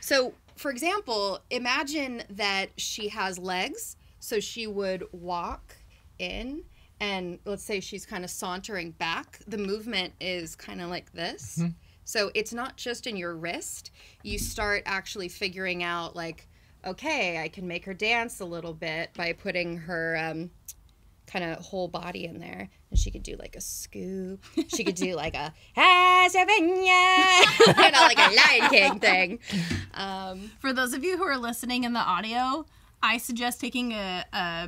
So, for example, imagine that she has legs, so she would walk in, and let's say she's kind of sauntering back. The movement is kind of like this. Mm-hmm. So it's not just in your wrist. You start actually figuring out, like, okay, I can make her dance a little bit by putting her kind of whole body in there. And she could do like a scoop. She could do like a like a Lion King thing. For those of you who are listening in the audio, I suggest taking a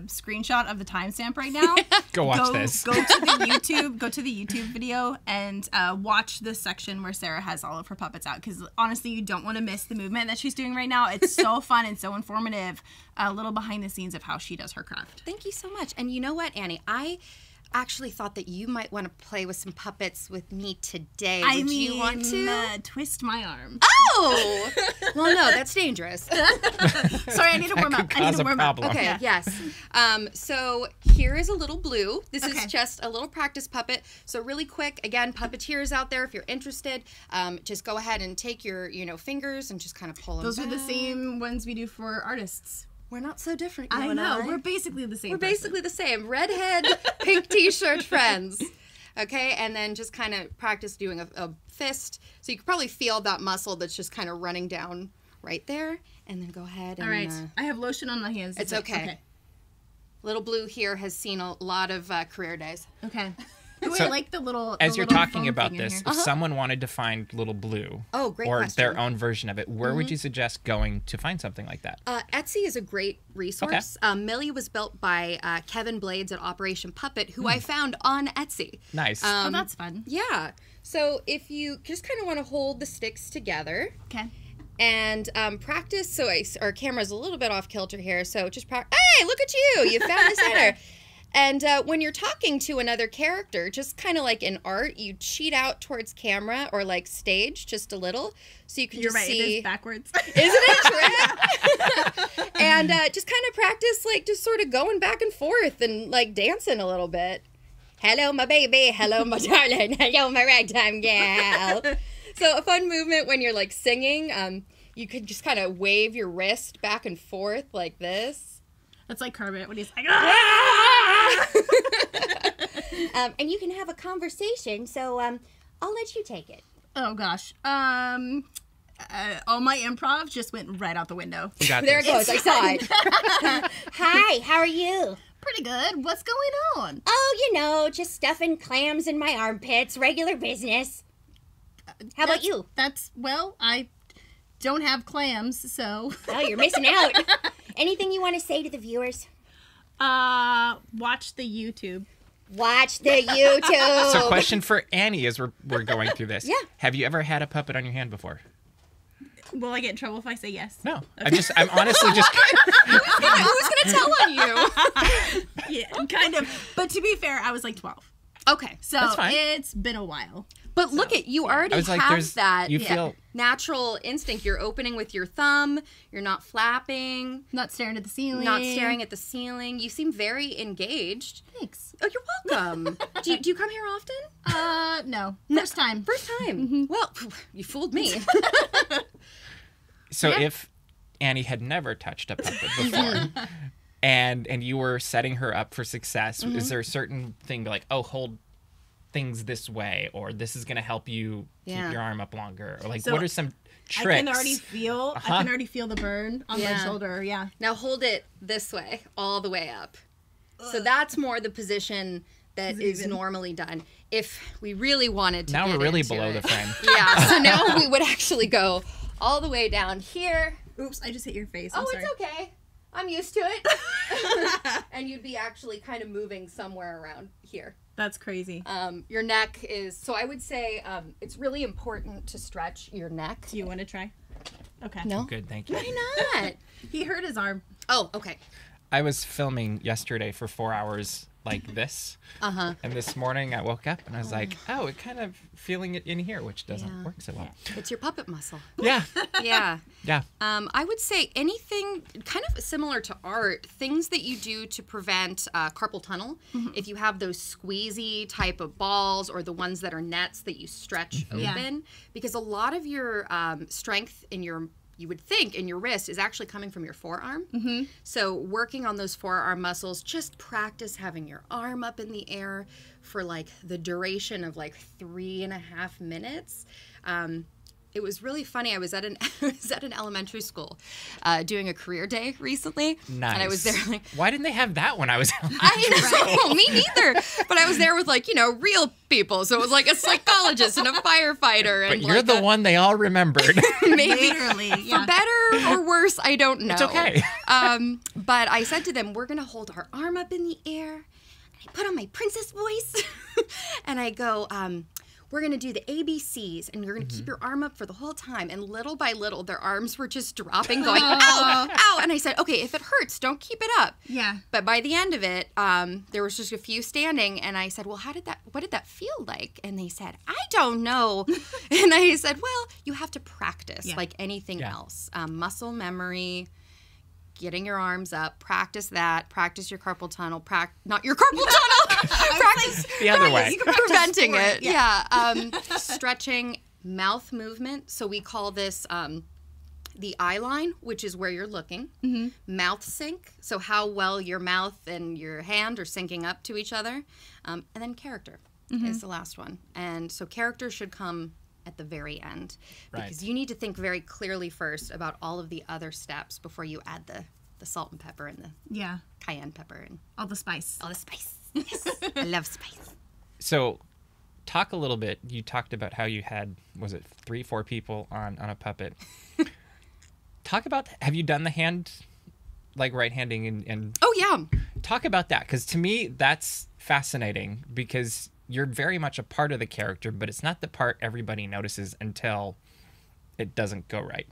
screenshot of the timestamp right now. Go watch this. Go to the YouTube video and watch this section where Sarah has all of her puppets out. Because honestly, you don't want to miss the movement that she's doing right now. It's so fun and so informative. A little behind the scenes of how she does her craft. Thank you so much. And you know what, Annie? I actually thought that you might want to play with some puppets with me today. Would you want to? Twist my arm. Oh! Well, no, that's dangerous. Sorry, I need to warm up. Okay, yeah. Yes. So here is a little blue. This is just a little practice puppet. So really quick, again, puppeteers out there, if you're interested, just go ahead and take your, fingers and just kind of pull them Those back. are the same ones we do for artists. We're not so different. I know. We're basically the same. We're basically the same. Redhead, pink t-shirt friends. Okay, and then just kind of practice doing a fist. So you can probably feel that muscle that's just kind of running down right there. And then go ahead and... All right. I have lotion on my hands. It's okay. Little Blue here has seen a lot of career days. Okay. So, I like the little... As you're talking about this, if Uh-huh. someone wanted to find Little Blue great or question. their own version of it, where would you suggest going to find something like that? Etsy is a great resource. Okay. Millie was built by Kevin Blades at Operation Puppet, who I found on Etsy. Nice. Oh, that's fun. Yeah. So if you just kind of want to hold the sticks together. Okay. And practice. So our camera's a little bit off kilter here. So just practice. Hey, look at you. You found the center. And when you're talking to another character, just kind of like in art, you cheat out towards camera or like stage just a little, so you can You're just right, see. it is backwards. Isn't it true? And just kind of practice like just sort of going back and forth and like dancing a little bit. Hello, my baby. Hello, my darling. Hello, my ragtime gal. So a fun movement when you're like singing. You could just kind of wave your wrist back and forth like this. That's like Kermit when he's like, And you can have a conversation, so I'll let you take it. oh gosh. All my improv just went right out the window. You got There it this. goes. I saw it. Hi, how are you? Pretty good. What's going on? Oh, just stuffing clams in my armpits, regular business. How about you? Well, I don't have clams, so. Oh, you're missing out. Anything you want to say to the viewers? Watch the YouTube. Watch the YouTube. So, question for Annie as we're going through this. Yeah. Have you ever had a puppet on your hand before? Will I get in trouble if I say yes? No. I'm honestly just. Who's gonna tell on you? Yeah, kind of. But to be fair, I was like 12. Okay. So That's fine. it's been a while. But look at you already I was like, have that you feel. natural instinct. You're opening with your thumb. You're not flapping. Not staring at the ceiling. Not staring at the ceiling. You seem very engaged. Thanks. Oh, you're welcome. do you come here often? No. First time. First time. Well, you fooled me. So if Annie had never touched a puppet before, and you were setting her up for success, is there a certain thing like, oh, hold things this way, or this is going to help you keep your arm up longer, or like So what are some tricks? I can already feel the burn on my shoulder. Yeah. Now hold it this way, all the way up. So that's more the position that is normally done. If we really wanted to Now get we're really into below it. the frame. Yeah, so now we would actually go all the way down here. Oops, I just hit your face. I'm sorry. It's okay. I'm used to it. And you'd be actually kind of moving somewhere around here. That's crazy. Your neck is, so I would say it's really important to stretch your neck. Do you want to try? Okay. No? Good, thank you. Why not? He hurt his arm. Oh, okay. I was filming yesterday for 4 hours like this. And this morning I woke up and I was like, oh, it kind of feeling it in here, which doesn't work so well. It's your puppet muscle. Yeah. Yeah. Yeah. I would say anything kind of similar to art, things that you do to prevent carpal tunnel. If you have those squeezy type of balls or the ones that are nets that you stretch open, because a lot of your strength in your, you would think, in your wrist is actually coming from your forearm. So working on those forearm muscles, just practice having your arm up in the air for like the duration of like 3.5 minutes. It was really funny. I was at an elementary school doing a career day recently. Nice. And I was there like... Why didn't they have that when I was I know, me neither. But I was there with like, you know, real people. So it was like a psychologist and a firefighter. And But you're the one they all remembered. maybe Literally, for better or worse, I don't know. It's okay. But I said to them, we're going to hold our arm up in the air. And I put on my princess voice. And I go, we're going to do the ABCs, and you're going to keep your arm up for the whole time. And little by little, their arms were just dropping, going, ow, ow. And I said, okay, if it hurts, don't keep it up. Yeah. But by the end of it, there was just a few standing, and I said, well, what did that feel like? And they said, I don't know. And I said, well, you have to practice like anything else. Muscle memory, getting your arms up, practice that, practice your carpal tunnel, not your carpal tunnel, practice The other way. preventing it. Yeah. Stretching, mouth movement. So we call this the eye line, which is where you're looking. Mouth sync, so how well your mouth and your hand are syncing up to each other. And then character is the last one. And so character should come at the very end, because you need to think very clearly first about all of the other steps before you add the salt and pepper and the cayenne pepper and all the spice. all the spice. Yes, I love spice. So talk a little bit. You talked about how you had, was it 3-4 people on a puppet? Talk about, have you done the hand, like right-handing and Oh yeah. talk about that, because to me that's fascinating, because you're very much a part of the character, but it's not the part everybody notices until it doesn't go right.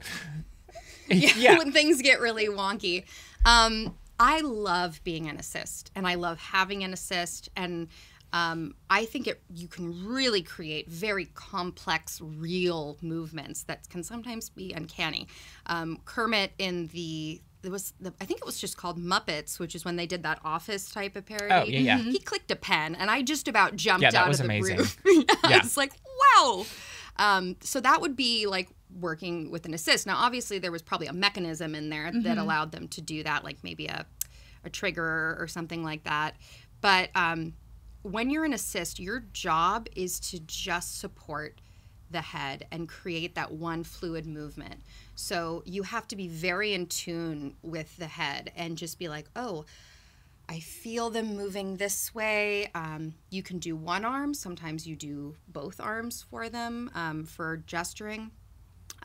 Yeah, when things get really wonky. I love being an assist, and I love having an assist, and I think you can really create very complex, real movements that can sometimes be uncanny. Kermit in I think it was just called Muppets, which is when they did that Office type of parody. Oh, yeah. He clicked a pen, and I just about jumped that out was of the amazing. roof. It's like, wow. So that would be like working with an assist. Now, obviously, there was probably a mechanism in there that allowed them to do that, like maybe a trigger or something like that. But when you're an assist, your job is to just support the head and create that one fluid movement. So you have to be very in tune with the head and just be like, oh, I feel them moving this way. You can do one arm. Sometimes you do both arms for them for gesturing.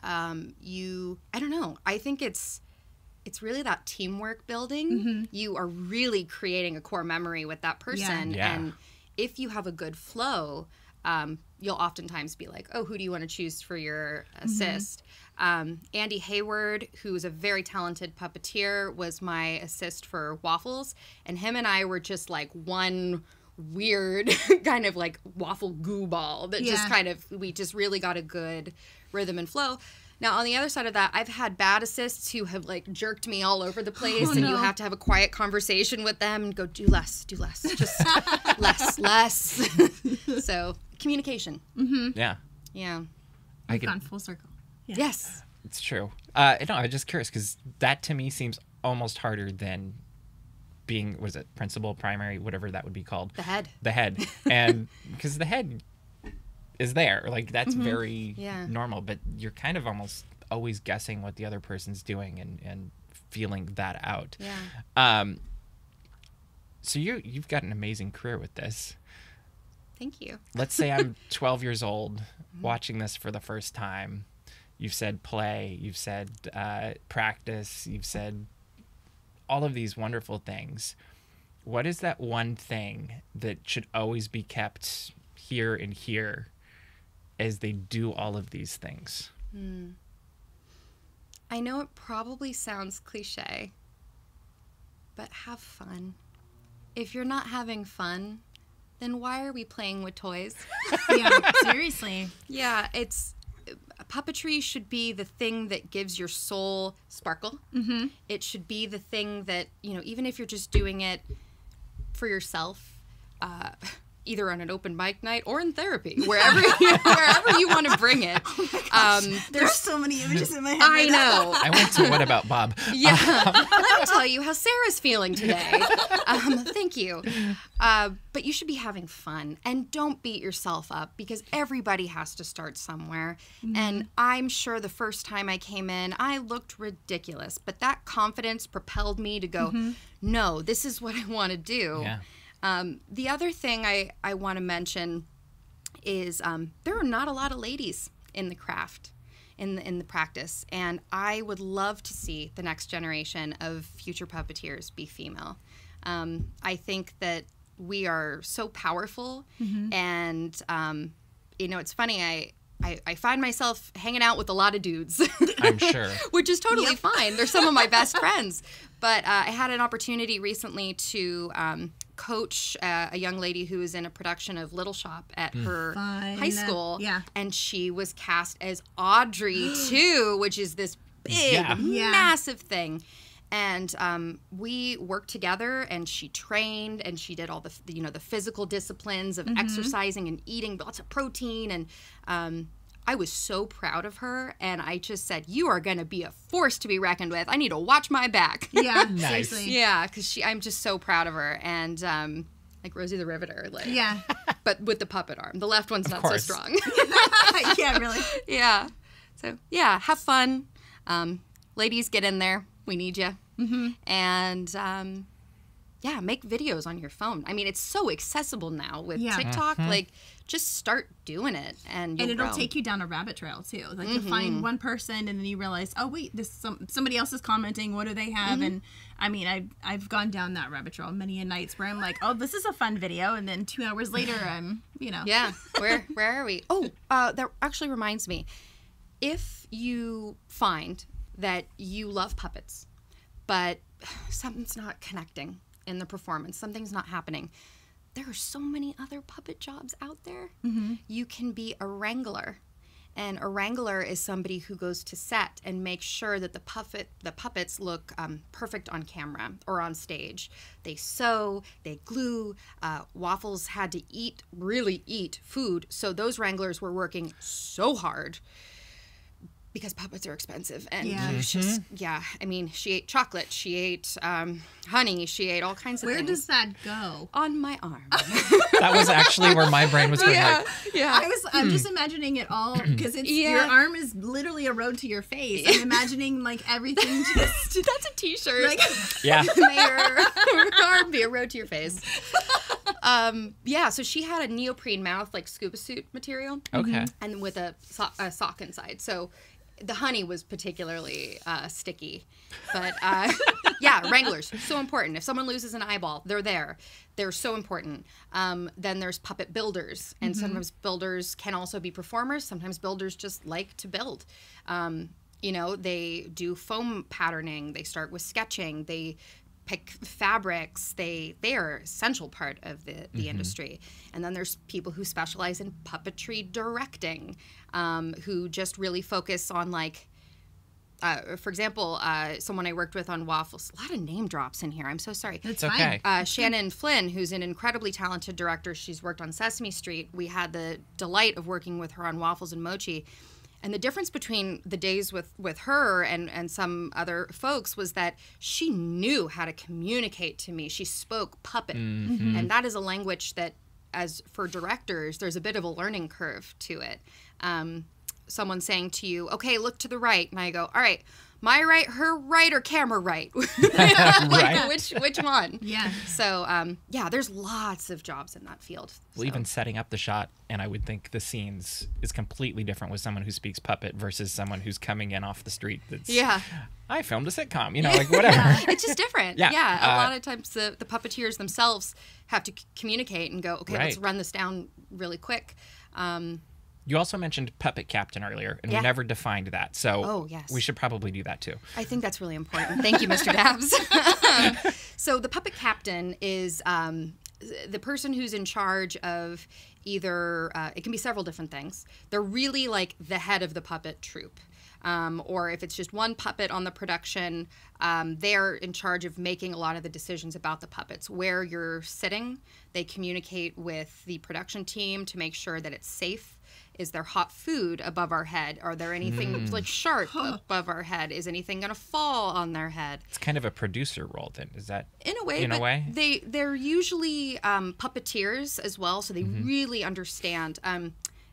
I don't know. I think it's really that teamwork building. You are really creating a core memory with that person. Yeah. And if you have a good flow, you'll oftentimes be like, oh, who do you want to choose for your assist? Andy Hayward, who's a very talented puppeteer, was my assist for Waffles. And him and I were just like one weird kind of like waffle goo ball that just kind of, we just really got a good rhythm and flow. Now, on the other side of that, I've had bad assists who have, like, jerked me all over the place, and you have to have a quiet conversation with them and go, do less, just less. So, communication. Yeah. Yeah. I've gone full circle. Yeah. Yes. It's true. No, I'm just curious, because that to me seems almost harder than being, was it principal, primary, whatever that would be called? The head. The head. And because the head is there, like that's very normal, but you're kind of almost always guessing what the other person's doing and feeling that out. Yeah. So you've got an amazing career with this. Thank you. Let's say I'm 12 years old watching this for the first time. You've said play, you've said practice, you've said all of these wonderful things. What is that one thing that should always be kept here and here as they do all of these things? I know it probably sounds cliche, but have fun. If you're not having fun, then why are we playing with toys? Yeah, seriously. Yeah, puppetry should be the thing that gives your soul sparkle. It should be the thing that, even if you're just doing it for yourself, either on an open mic night or in therapy, wherever you want to bring it. There's so many images in my head. I know. I went to What About Bob? Yeah. Let me tell you how Sarah's feeling today. Thank you. But you should be having fun, and don't beat yourself up, because everybody has to start somewhere. And I'm sure the first time I came in, I looked ridiculous, but that confidence propelled me to go, no, this is what I want to do. Yeah. The other thing I want to mention is there are not a lot of ladies in the craft, in the practice, and I would love to see the next generation of future puppeteers be female. I think that we are so powerful, and it's funny, I find myself hanging out with a lot of dudes. I'm sure. Which is totally fine. They're some of my best friends. But I had an opportunity recently to coach a young lady who was in a production of Little Shop at her high school. Yeah. And she was cast as Audrey, too, which is this big, massive thing. And we worked together, and she trained, and she did all the the physical disciplines of exercising and eating lots of protein. And I was so proud of her, and I just said, you are going to be a force to be reckoned with. I need to watch my back. Yeah, Nice. seriously. Yeah, because I'm just so proud of her. And like Rosie the Riveter, but with the puppet arm. The left one's not so course. strong. Yeah, really. Yeah. So, yeah, have fun. Ladies, get in there. We need you. And, make videos on your phone. I mean, it's so accessible now with TikTok. Just start doing it, and it'll grow. take you down a rabbit trail, too. Like, you find one person, and then you realize, oh, wait, somebody else is commenting. What do they have? And, I mean, I've gone down that rabbit trail many a nights where I'm like, oh, this is a fun video. And then 2 hours later, I'm, Yeah. Where are we? Oh, that actually reminds me. If you find that you love puppets, but something's not connecting in the performance, something's not happening, there are so many other puppet jobs out there. You can be a wrangler. And a wrangler is somebody who goes to set and makes sure that the puppets look perfect on camera or on stage. They sew, they glue. Waffles had to really eat food. So those wranglers were working so hard, because puppets are expensive. And I mean, she ate chocolate, she ate honey, she ate all kinds of things. Where does that go? On my arm. That was actually where my brain was going. I'm just imagining it all, because your arm is literally a road to your face. I'm imagining everything just. That's a t-shirt. Yeah. May your arm be a road to your face. So she had a neoprene mouth, like scuba suit material. Okay. And with a sock inside. So the honey was particularly sticky. But wranglers, so important. If someone loses an eyeball, they're there. They're so important. Then there's puppet builders. And sometimes builders can also be performers. Sometimes builders just like to build. They do foam patterning. They start with sketching. They pick fabrics. They are an essential part of the industry. And then there's people who specialize in puppetry directing, who just really focus on for example, someone I worked with on Waffles. A lot of name drops in here. I'm so sorry. It's okay. fine. Shannon Flynn, who's an incredibly talented director. She's worked on Sesame Street. We had the delight of working with her on Waffles and Mochi. And the difference between the days with her and some other folks was that she knew how to communicate to me. She spoke puppet. And that is a language that, as for directors, there's a bit of a learning curve to it. Someone saying to you, okay, look to the right. And I go, all right, my right, her right, or camera right? Right. Which one? Yeah. So, there's lots of jobs in that field. Well, even setting up the shot, and I would think the scenes is completely different with someone who speaks puppet versus someone who's coming in off the street. I filmed a sitcom, whatever. It's just different. Yeah. A lot of times the puppeteers themselves have to communicate and go, okay, let's run this down really quick. You also mentioned puppet captain earlier, and we never defined that. So yes. we should probably do that too. I think that's really important. Thank you, Mr. Daps. So the puppet captain is the person who's in charge of either, it can be several different things. They're really like the head of the puppet troupe. Or if it's just one puppet on the production, they're in charge of making a lot of the decisions about the puppets. Where you're sitting, they communicate with the production team to make sure that it's safe. Is there hot food above our head? Are there anything like sharp above our head? Is anything going to fall on their head? It's kind of a producer role then, is that? In a way. They're usually puppeteers as well, so they really understand.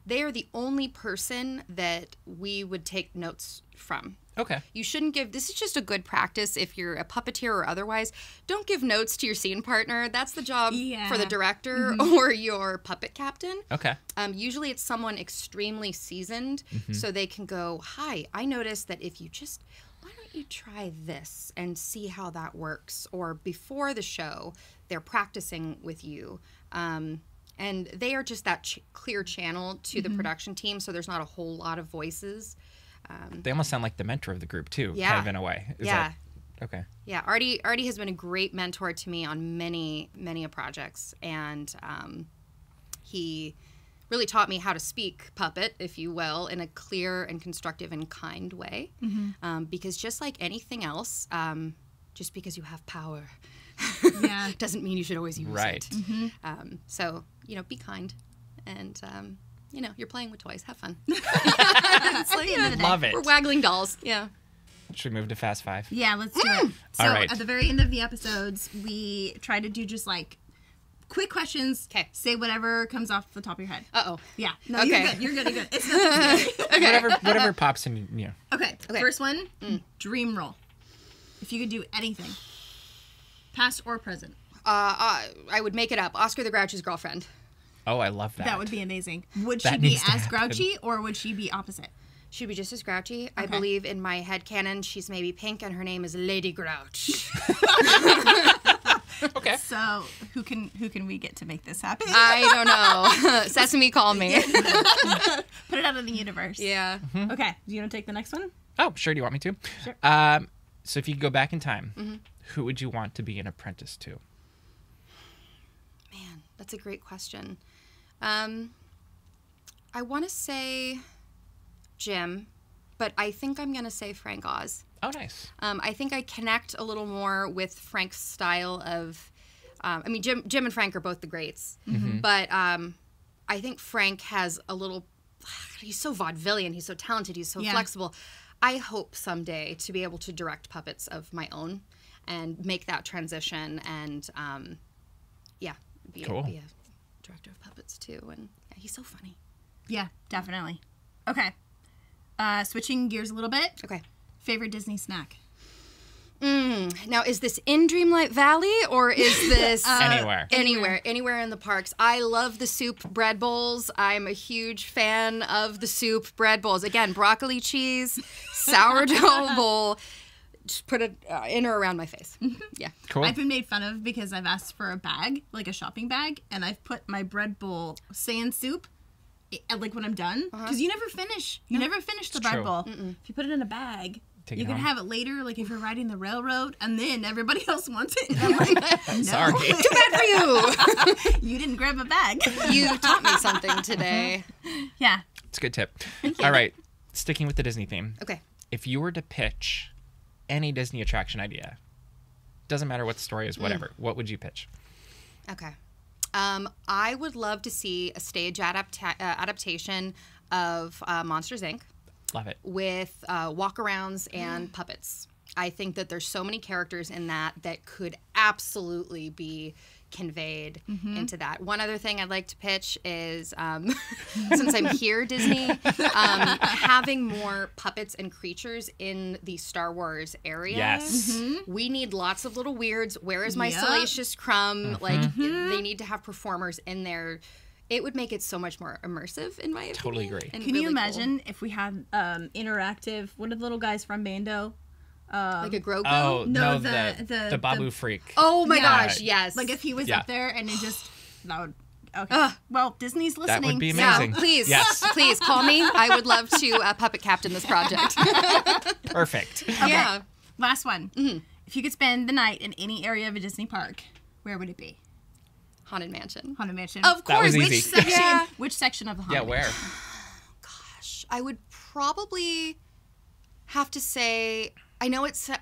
They are the only person that we would take notes from. Okay. You shouldn't give, this is just a good practice if you're a puppeteer or otherwise. Don't give notes to your scene partner. That's the job for the director or your puppet captain. Okay. Usually it's someone extremely seasoned so they can go, hi, I noticed that if you just, why don't you try this and see how that works? Or before the show, they're practicing with you. And they are just that clear channel to the production team, so there's not a whole lot of voices. They almost sound like the mentor of the group, too, kind of in a way. Okay. Yeah, Artie has been a great mentor to me on many, many projects. And he really taught me how to speak puppet, if you will, in a clear and constructive and kind way. Because just like anything else, just because you have power doesn't mean you should always use it. So, be kind. And, you're playing with toys. Have fun. It's like, Love it. We're waggling dolls. Yeah. Should we move to Fast Five? Yeah, let's do it. So All right. at the very end of the episodes, we try to do just like quick questions. Okay. Say whatever comes off the top of your head. Uh-oh. Yeah. No, Okay. you're good. It's nothing. Whatever pops in, Okay. First one, dream role. If you could do anything, past or present. I would make it up. Oscar the Grouch's girlfriend. Oh, I love that. That would be amazing. Would That she be needs to as happen. grouchy or would she be opposite? She'd be just as grouchy. I believe in my headcanon she's maybe pink and her name is Lady Grouch. Okay. So who can we get to make this happen? I don't know. Sesame, call me. Put it out in the universe. Yeah. Okay. Do you want to take the next one? Oh, sure. Do you want me to? Sure. So if you could go back in time, who would you want to be an apprentice to? Man, that's a great question. I want to say Jim, but I think I'm going to say Frank Oz. Oh, nice. I think I connect a little more with Frank's style of, Jim and Frank are both the greats, but I think Frank has a little, he's so vaudevillian, he's so talented, he's so flexible. I hope someday to be able to direct puppets of my own and make that transition and, be a director of puppets too. And he's so funny. Yeah, definitely. Okay. Switching gears a little bit. Okay. Favorite Disney snack? Now, is this in Dreamlight Valley or is this Anywhere anywhere in the parks? I love the soup bread bowls. I'm a huge fan of the soup bread bowls. Again, broccoli cheese, sourdough bowl. Just put it in or around my face. Yeah. Cool. I've been made fun of because I've asked for a bag, like a shopping bag, and I've put my bread bowl sand soup, like when I'm done, because you never finish. You never finish the bread true. bowl. If you put it in a bag, Take you it can home. have it later, like if you're riding the railroad, and then everybody else wants it. And I'm like, no. Sorry. Too bad for you. You didn't grab a bag. You taught me something today. Yeah. It's a good tip. All right. Sticking with the Disney theme. Okay. If you were to pitch any Disney attraction idea, doesn't matter what the story is, whatever, what would you pitch? Okay. I would love to see a stage adaptation of Monsters, Inc. Love it. with walkarounds and puppets. I think that there's so many characters in that could absolutely be conveyed into that. One other thing I'd like to pitch is, since I'm here, Disney, having more puppets and creatures in the Star Wars area. Yes. We need lots of little weirds. Where is my Salacious Crumb? Like, they need to have performers in there. It would make it so much more immersive, in my opinion. Totally agree. and Can really you cool. imagine if we had interactive, what are the little guys from Bando? Like a Grogu? Oh, No, no, the Babu freak. Oh my Yeah. gosh, yes. Like if he was Yeah. up there and it just, that would, okay. Well, Disney's listening. That would be Yeah, amazing. please, Yes. please call me. I would love to puppet captain this project. Perfect. Yeah. Last one. If you could spend the night in any area of a Disney park, where would it be? Haunted Mansion. Haunted Mansion. Of That was course. easy. Which section of the Haunted Yeah, where? I would probably have to say, I know it's, God,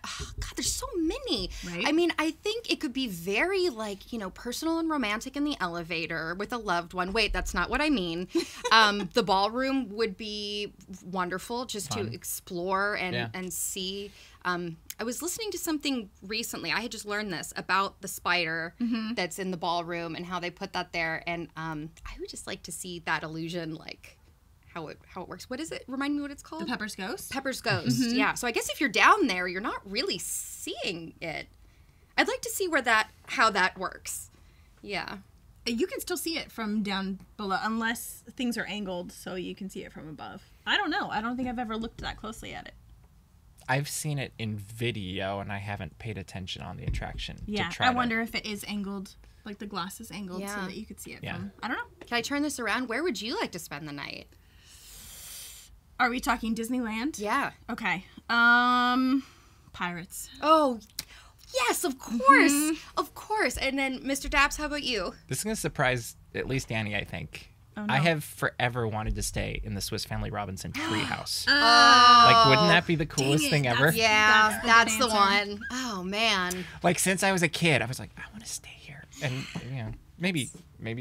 there's so many. Right. I mean, I think it could be very, like, you know, personal and romantic in the elevator with a loved one. Wait, that's not what I mean. The ballroom would be wonderful just to explore and see. I was listening to something recently. I had just learned this about the spider that's in the ballroom and how they put that there. And I would just like to see that illusion, like, how it works. What is it? Remind me what it's called? The Pepper's Ghost? Pepper's Ghost, yeah. So I guess if you're down there, you're not really seeing it. I'd like to see how that works. Yeah. You can still see it from down below, unless things are angled so you can see it from above. I don't know. I don't think I've ever looked that closely at it. I've seen it in video, and I haven't paid attention on the attraction. Yeah, to try I to- wonder if it is angled, like the glass is angled so Yeah. that you could see it Yeah. from. I don't know. Can I turn this around? Where would you like to spend the night? Are we talking Disneyland? Yeah. Okay. Pirates. Oh, yes, of course. Of course. And then, Mr. Daps, how about you? This is going to surprise at least Annie, I think. Oh, no. I have forever wanted to stay in the Swiss Family Robinson treehouse. Oh. Like, wouldn't that be the coolest it, thing ever? that's- Yeah, That's that's the the good one. Oh, man. Like, since I was a kid, I was like, I want to stay here. And, you know, maybe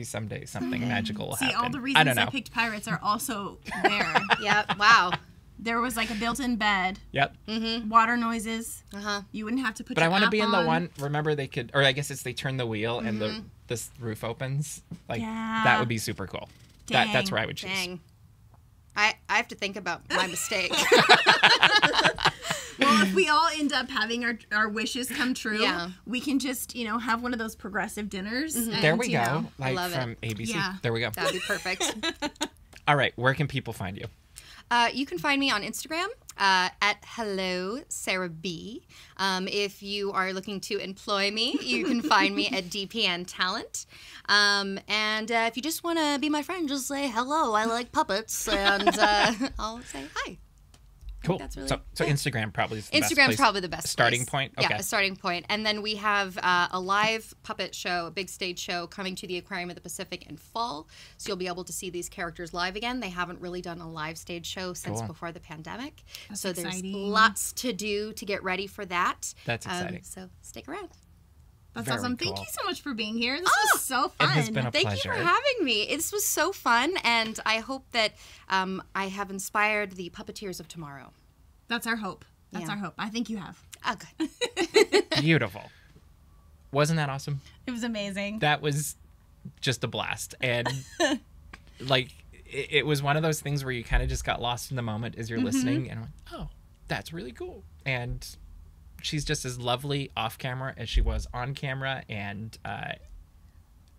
someday something magical will See, happen. all the I reasons don't I know. picked pirates are also there. Yep, wow. There was like a built-in bed, Yep. water noises. Uh-huh. You wouldn't have to put But your I want to app be in the on. one, remember they could, or I guess it's they turn the wheel and this roof opens. Like, Yeah. that would be super cool. That's Dang. where I would choose. Dang. I have to think about my mistake. Well, if we all end up having our wishes come true, Yeah. we can just, have one of those progressive dinners. And, There we go. Like love it. from ABC. Yeah. There we go. That would be perfect. All right. Where can people find you? You can find me on Instagram at Hello Sarah B. If you are looking to employ me, you can find me at DPN Talent. And if you just want to be my friend, just say hello. I like puppets, and I'll say hi. Cool. that's really- so Instagram probably is the best Instagram's place. probably the best starting place. point. Yeah, Okay. a starting point. And then we have a live puppet show, a big stage show coming to the Aquarium of the Pacific in fall. So you'll be able to see these characters live again. They haven't really done a live stage show since Cool. before the pandemic. That's so exciting. there's lots to do to get ready for that. That's exciting. So stick around. That's Very awesome. Thank cool. you so much for being here. This was so fun. It has been a Thank pleasure. you for having me. This was so fun, and I hope that I have inspired the puppeteers of tomorrow. That's our hope. That's Yeah. our hope. I think you have. Oh, good. Beautiful. Wasn't that awesome? It was amazing. That was just a blast. And like, it was one of those things where you kind of just got lost in the moment as you're listening and went, oh, that's really cool. And she's just as lovely off camera as she was on camera. And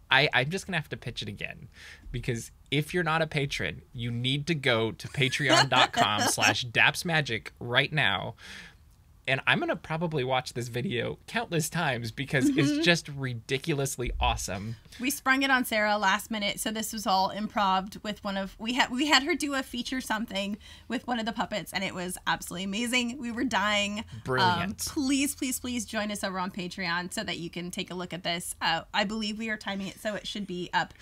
I'm just going to have to pitch it again, because if you're not a patron, you need to go to patreon.com/Daps Magic right now. And I'm going to probably watch this video countless times because it's just ridiculously awesome. We sprung it on Sarah last minute, so this was all improv with we had her do a feature something with one of the puppets, and it was absolutely amazing. We were dying. Brilliant. Please join us over on Patreon so that you can take a look at this. I believe we are timing it so it should be up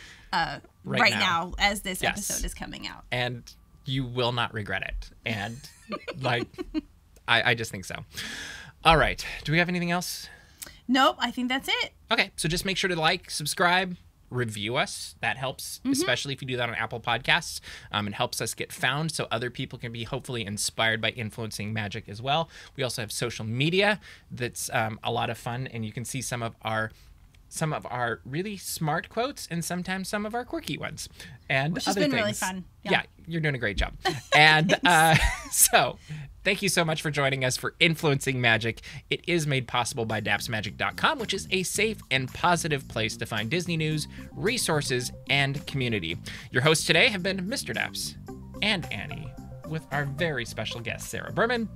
right now as this Yes. episode is coming out. And you will not regret it. And like, I just think so. All right. Do we have anything else? Nope, I think that's it. Okay. So just make sure to like, subscribe, review us. That helps, especially if you do that on Apple Podcasts. It helps us get found so other people can be hopefully inspired by influencing magic as well. We also have social media that's a lot of fun, and you can see some of our really smart quotes and sometimes some of our quirky ones. And Which has other been things. really fun. Yeah, you're doing a great job. And so thank you so much for joining us for Influencing Magic. It is made possible by dapsmagic.com, which is a safe and positive place to find Disney news, resources, and community. Your hosts today have been Mr. Daps and Annie, with our very special guest, Sarah Berman.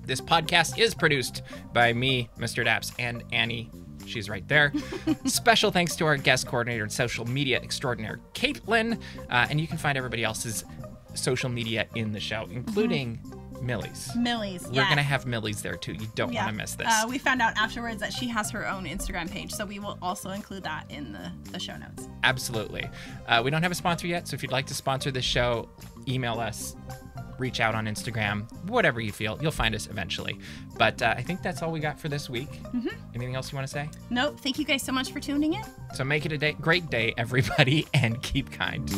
This podcast is produced by me, Mr. Daps, and Annie. She's right there. Special thanks to our guest coordinator and social media extraordinaire, Caitlyn. And you can find everybody else's social media in the show, including Millie's. Millie's. We're going to have Millie's there too. You don't want to miss this. We found out afterwards that she has her own Instagram page, so we will also include that in the show notes. Absolutely. We don't have a sponsor yet, so if you'd like to sponsor this show, email us, reach out on Instagram, whatever you feel. You'll find us eventually. But I think that's all we got for this week. Mm-hmm. Anything else you want to say? Nope. Thank you guys so much for tuning in. So make it a great day, everybody, and keep kind.